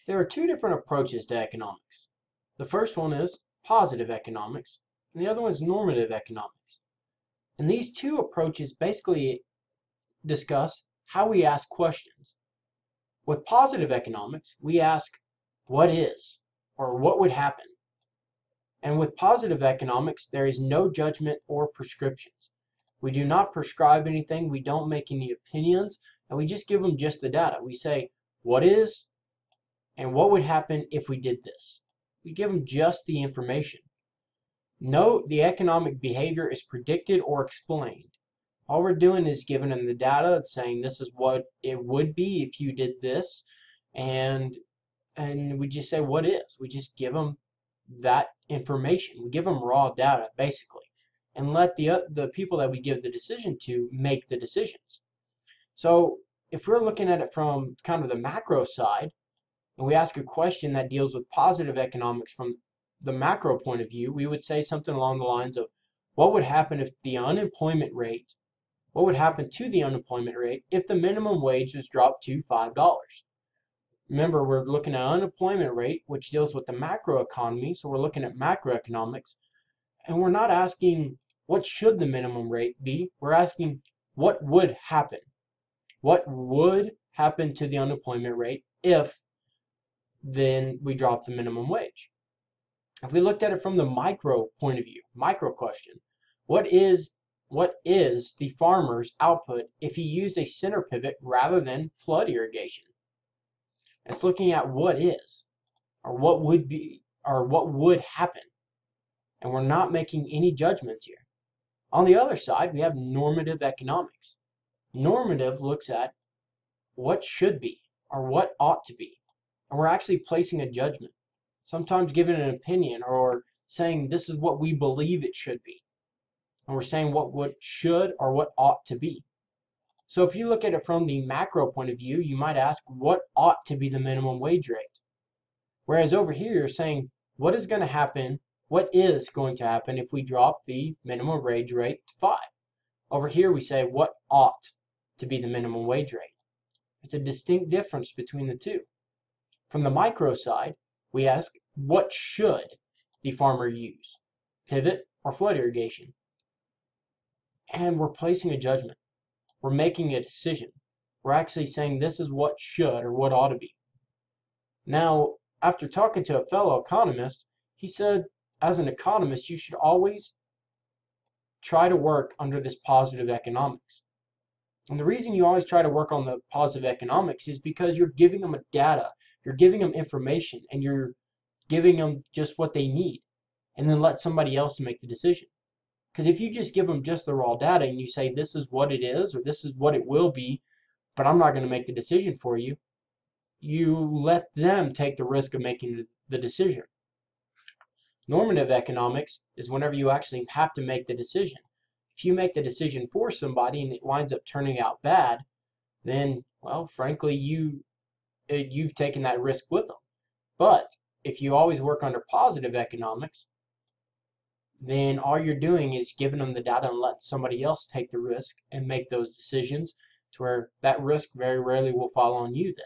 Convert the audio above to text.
There are two different approaches to economics. The first one is positive economics, and the other one is normative economics. And these two approaches basically discuss how we ask questions. With positive economics, we ask, what is, or what would happen? And with positive economics, there is no judgment or prescriptions. We do not prescribe anything, we don't make any opinions, and we just give them just the data. We say, what is, and what would happen if we did this? We give them just the information. No, the economic behavior is predicted or explained. All we're doing is giving them the data and saying this is what it would be if you did this, and we just say what is. We just give them that information. We give them raw data basically, and let the people that we give the decision to make the decisions. So if we're looking at it from kind of the macro side, and we ask a question that deals with positive economics from the macro point of view, we would say something along the lines of, what would happen if the unemployment rate, what would happen to the unemployment rate if the minimum wage was dropped to $5? Remember, we're looking at unemployment rate, which deals with the macro economy, so we're looking at macroeconomics, and we're not asking what should the minimum rate be, we're asking what would happen. What would happen to the unemployment rate if then we drop the minimum wage? If we looked at it from the micro point of view, micro question, what is the farmer's output if he used a center pivot rather than flood irrigation? It's looking at what is, or what would be, or what would happen. And we're not making any judgments here. On the other side, we have normative economics. Normative looks at what should be, or what ought to be. And we're actually placing a judgment, sometimes giving an opinion or saying this is what we believe it should be. And we're saying what should or what ought to be. So if you look at it from the macro point of view, you might ask what ought to be the minimum wage rate. Whereas over here you're saying what is going to happen, what is going to happen if we drop the minimum wage rate to 5. Over here we say what ought to be the minimum wage rate. It's a distinct difference between the two. From the micro side, we ask, what should the farmer use? Pivot or flood irrigation? And we're placing a judgment. We're making a decision. We're actually saying this is what should or what ought to be. Now, after talking to a fellow economist, he said, as an economist, you should always try to work under this positive economics. And the reason you always try to work on the positive economics is because you're giving them a data. You're giving them information, and you're giving them just what they need, and then let somebody else make the decision. Because if you just give them just the raw data and you say this is what it is or this is what it will be, but I'm not going to make the decision for you, you let them take the risk of making the decision. Normative economics is whenever you actually have to make the decision. If you make the decision for somebody and it winds up turning out bad, then, well, frankly, you've taken that risk with them. But if you always work under positive economics, then all you're doing is giving them the data and letting somebody else take the risk and make those decisions to where that risk very rarely will fall on you then.